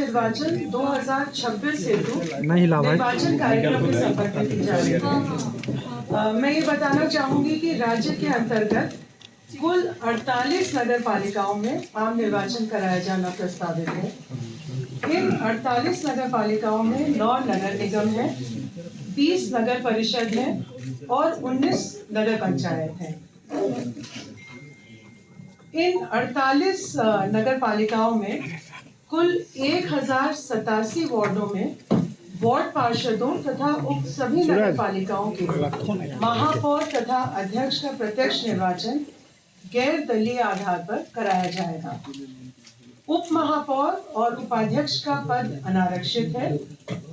निर्वाचन 2026 हेतु निर्वाचन कार्यक्रम के संपर्क में की जा रही है। मैं ये बताना चाहूंगी कि राज्य के अंतर्गत कुल 48 नगर पालिकाओं में आम निर्वाचन कराया जाना प्रस्तावित है। इन 48 नगर पालिकाओं में 9 नगर निगम है, 20 नगर परिषद है और 19 नगर पंचायत है। इन 48 नगर पालिकाओं में कुल 1087 वार्डों में वार्ड पार्षदों तथा उप सभी नगर पालिकाओं के महापौर तथा अध्यक्ष का प्रत्यक्ष निर्वाचन गैर दलीय आधार पर कराया जाएगा। उप महापौर और उपाध्यक्ष का पद अनारक्षित है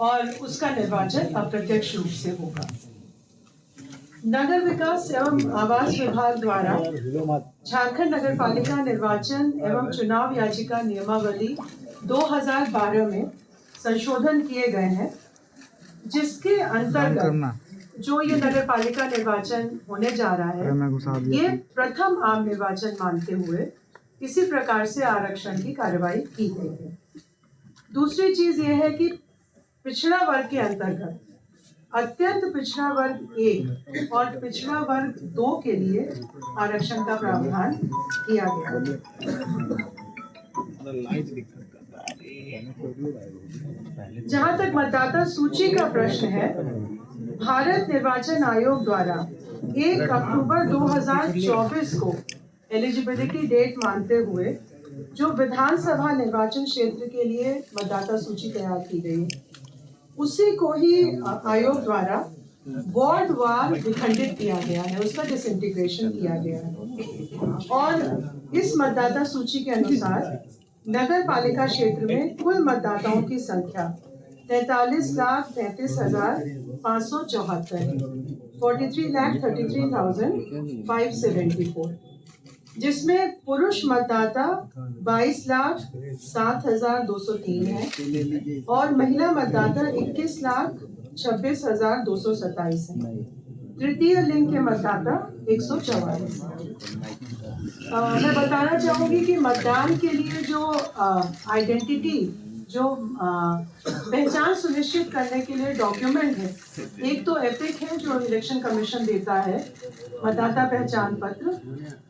और उसका निर्वाचन अप्रत्यक्ष रूप से होगा। नगर विकास एवं आवास विभाग द्वारा झारखंड नगर पालिका निर्वाचन एवं चुनाव याचिका नियमावली 2012 में संशोधन किए गए हैं, जिसके अंतर्गत जो ये नगर पालिका निर्वाचन होने जा रहा है, ये प्रथम आम निर्वाचन मानते हुए इसी प्रकार से आरक्षण की कार्रवाई की गई है। दूसरी चीज ये है कि पिछड़ा वर्ग के अंतर्गत अत्यंत पिछड़ा वर्ग 1 और पिछड़ा वर्ग 2 के लिए आरक्षण का प्रावधान किया गया है। जहां तक मतदाता सूची का प्रश्न है, भारत निर्वाचन आयोग द्वारा 1 अक्टूबर 2024 को एलिजिबिलिटी डेट मानते हुए जो विधानसभा निर्वाचन क्षेत्र के लिए मतदाता सूची तैयार की गई है, उसी को ही आयोग द्वारा वार्ड वार विखंडित किया गया है, उसका डिसइंटीग्रेशन किया गया है। और इस मतदाता सूची के अनुसार नगर पालिका क्षेत्र में कुल मतदाताओं की संख्या 43,33,574 है, 43,33,574, जिसमें पुरुष मतदाता 22,07,203 है और महिला मतदाता 21,26,227 है। तृतीय लिंग के मतदाता 144 है। मैं बताना चाहूंगी कि मतदान के लिए जो आइडेंटिटी जो पहचान सुनिश्चित करने के लिए डॉक्यूमेंट है, एक तो एपिक है जो इलेक्शन कमीशन देता है, मतदाता पहचान पत्र।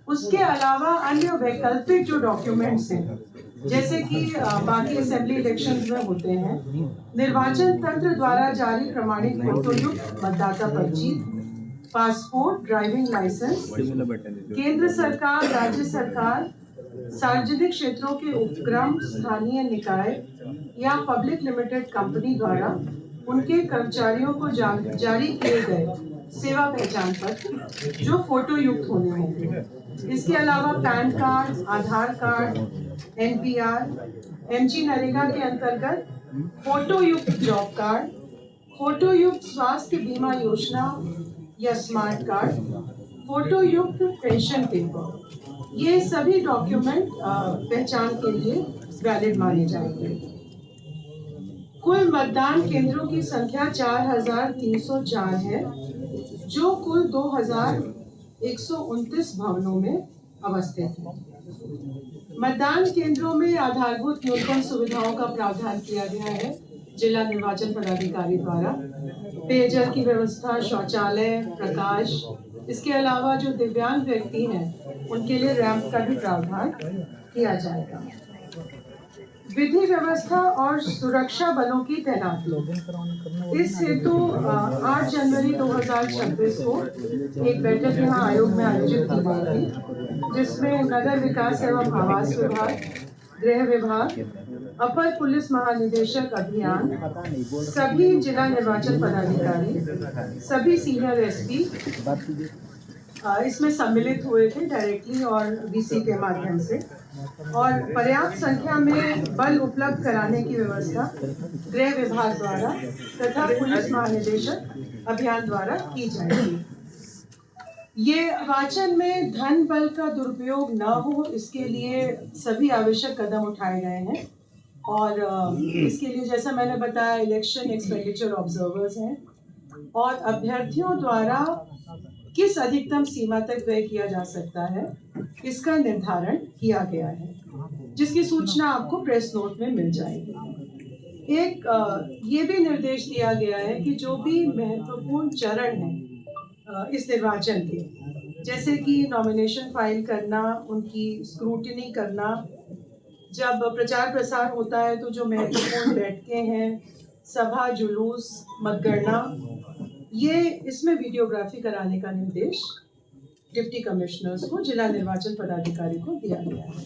उसके अलावा अन्य वैकल्पिक जो डॉक्यूमेंट्स हैं, जैसे कि बाकी असेंबली इलेक्शंस में होते हैं, निर्वाचन तंत्र द्वारा जारी प्रमाणित फोटोयुक्त मतदाता पर्ची, पासपोर्ट, ड्राइविंग लाइसेंस, केंद्र सरकार, राज्य सरकार, सार्वजनिक क्षेत्रों के उपक्रम, स्थानीय निकाय या पब्लिक लिमिटेड कंपनी द्वारा उनके कर्मचारियों को जारी किए गए सेवा पहचान पत्र जो फोटो युक्त होने होंगे। इसके अलावा पैन कार्ड, आधार कार्ड, NPR, MG नरेगा के अंतर्गत फोटो युक्त जॉब कार्ड, फोटो युक्त स्वास्थ्य बीमा योजना या स्मार्ट कार्ड, फोटो युक्त पेंशन पेपर, ये सभी डॉक्यूमेंट पहचान के लिए वैलिड माने जाएंगे। कुल मतदान केंद्रों की संख्या 4,304 है, जो कुल 2,129 भवनों में अवस्थित है। मतदान केंद्रों में आधारभूत न्यूनतम सुविधाओं का प्रावधान किया गया है जिला निर्वाचन पदाधिकारी द्वारा। पेयजल की व्यवस्था, शौचालय, प्रकाश, इसके अलावा जो दिव्यांग व्यक्ति हैं उनके लिए रैंप का भी प्रावधान किया जाएगा। विधि व्यवस्था और सुरक्षा बलों की तैनाती, इस हेतु 8 जनवरी 2026 को एक बैठक यहाँ आयोग में आयोजित की गई थी, जिसमें नगर विकास एवं आवास विभाग, गृह विभाग, अपर पुलिस महानिदेशक अभियान, सभी जिला निर्वाचन पदाधिकारी, सभी सीनियर SP इसमें सम्मिलित हुए थे डायरेक्टली और VC के माध्यम से। और पर्याप्त संख्या में बल उपलब्ध कराने की व्यवस्था गृह विभाग द्वारा तथा पुलिस महानिदेशक अभियान द्वारा की जाएगी। ये निर्वाचन में धन बल का दुरुपयोग न हो, इसके लिए सभी आवश्यक कदम उठाए गए हैं। और इसके लिए जैसा मैंने बताया, इलेक्शन एक्सपेंडिचर ऑब्जर्वर्स हैं और अभ्यर्थियों द्वारा किस अधिकतम सीमा तक व्यय किया जा सकता है, इसका निर्धारण किया गया है, जिसकी सूचना आपको प्रेस नोट में मिल जाएगी। ये भी निर्देश दिया गया है कि जो भी महत्वपूर्ण चरण है इस निर्वाचन के, जैसे कि नॉमिनेशन फाइल करना, उनकी स्क्रूटिनी करना, जब प्रचार प्रसार होता है तो जो महत्वपूर्ण बैठकें हैं, सभा जुलूस, मतगणना, ये इसमें वीडियोग्राफी कराने का निर्देश डिप्टी कमिश्नर्स को, जिला निर्वाचन पदाधिकारी को दिया गया है।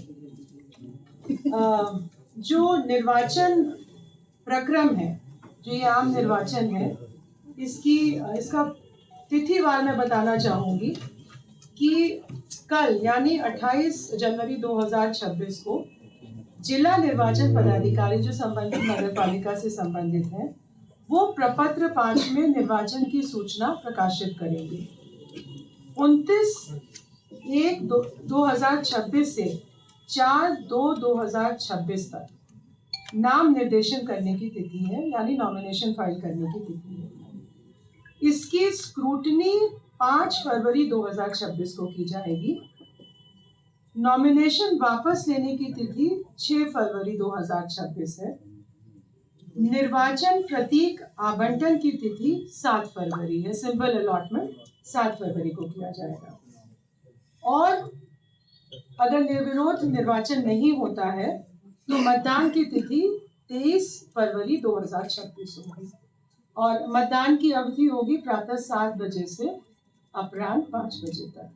जो निर्वाचन प्रक्रम है, जो ये आम निर्वाचन है, इसका तिथिवार मैं बताना चाहूँगी कि कल यानी 28 जनवरी 2026 को जिला निर्वाचन पदाधिकारी जो संबंधित नगर पालिका से संबंधित है, वो प्रपत्र 5 में निर्वाचन की सूचना प्रकाशित करेंगे। 29/1/2026 से 4/2/2026 तक नाम निर्देशन करने की तिथि है, यानी नॉमिनेशन फाइल करने की तिथि है। इसकी स्क्रूटनी 5 फरवरी 2026 को की जाएगी। नॉमिनेशन वापस लेने की तिथि 6 फरवरी 2026 है। निर्वाचन प्रतीक आवंटन की तिथि 7 फरवरी है। सिंबल अलॉटमेंट 7 फरवरी को किया जाएगा। और अगर निर्विरोध निर्वाचन नहीं होता है तो मतदान की तिथि 23 फरवरी 2026 होगी और मतदान की अवधि होगी प्रातः 7 बजे से अपराह्न 5 बजे तक।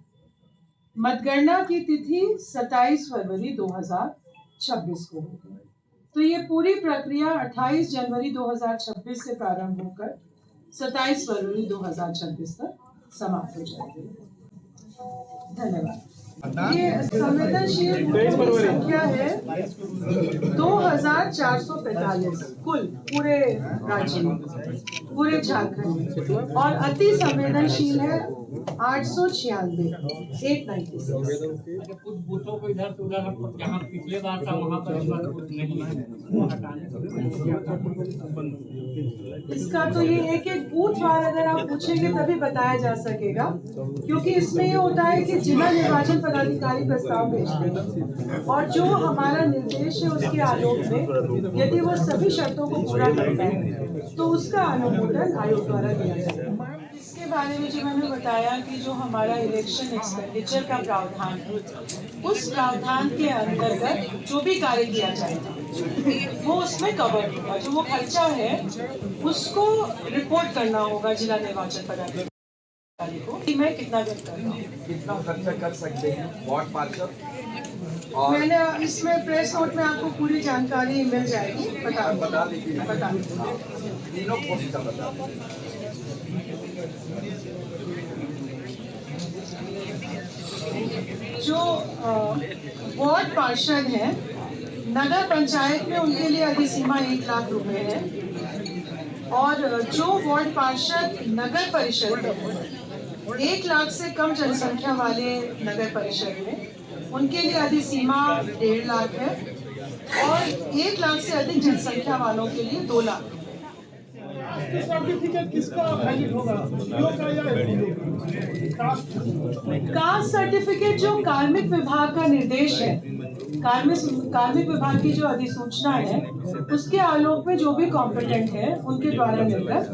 मतगणना की तिथि 27 फरवरी 2026 को होगी। तो ये पूरी प्रक्रिया 28 जनवरी 2026 से प्रारंभ होकर 27 फरवरी 2026 तक समाप्त हो जाएगी। धन्यवाद। ये संवेदनशील बूथों की संख्या है 2445 कुल पूरे राज्य में, पूरे झारखंड में, और अति संवेदनशील है 896 896। कुछ बूथों को इधर से उधर जहाँ पिछले बार था वहाँ पर नहीं इसका तो ये एक एक बूथ वार अगर आप पूछेंगे तभी बताया जा सकेगा, क्योंकि इसमें ये होता है कि जिला निर्वाचन पदाधिकारी प्रस्ताव भेजते हैं और जो हमारा निर्देश है उसके आलोक में यदि वो सभी शर्तों को पूरा करता है तो उसका अनुमोदन आयोग द्वारा दिया जाएगा। इसके बारे में जो मैंने बताया कि जो हमारा इलेक्शन एक्सपेंडिचर का प्रावधान है, उस प्रावधान के अंतर्गत जो भी कार्य किया जाएगा वो उसमें कवर होगा। जो वो खर्चा है उसको रिपोर्ट करना होगा जिला निर्वाचन पदाधिकारी को कि मैं कितना व्यय कर रहा हूँ, कितना खर्चा कर सकते हैं वार्ड पार्षद। और मैंने इसमें प्रेस नोट में आपको पूरी जानकारी मिल जाएगी। बता दीजिए तीनों पोस्ट का बता जो वार्ड पार्षद हैं नगर पंचायत में उनके लिए अधिसीमा 1 लाख रुपए है, और जो वार्ड पार्षद नगर परिषद में 1 लाख से कम जनसंख्या वाले नगर परिषद में उनके लिए अधिसीमा 1.5 लाख है, और 1 लाख से अधिक जनसंख्या वालों के लिए 2 लाख। सर्टिफिकेट किसका वैलिड होगा, कास्ट सर्टिफिकेट जो कार्मिक विभाग का निर्देश है, कार्मिक विभाग की जो अधिसूचना है उसके आलोक में जो भी कॉम्पिटेंट है उनके द्वारा निर्गत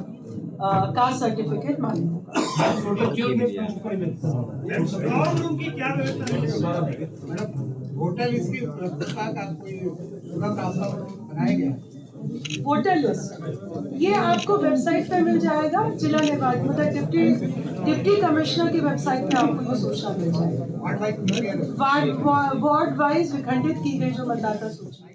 कास्ट सर्टिफिकेट मान्य होगा। होटल इसकी बनाया गया वोटर लिस्ट ये आपको वेबसाइट पे मिल जाएगा। जिला निर्वाचन मतलब डिप्टी कमिश्नर की वेबसाइट पे आपको ये सूचना मिल जाएगा। वार्ड वाइज विखंडित की गई जो मतदाता सूची।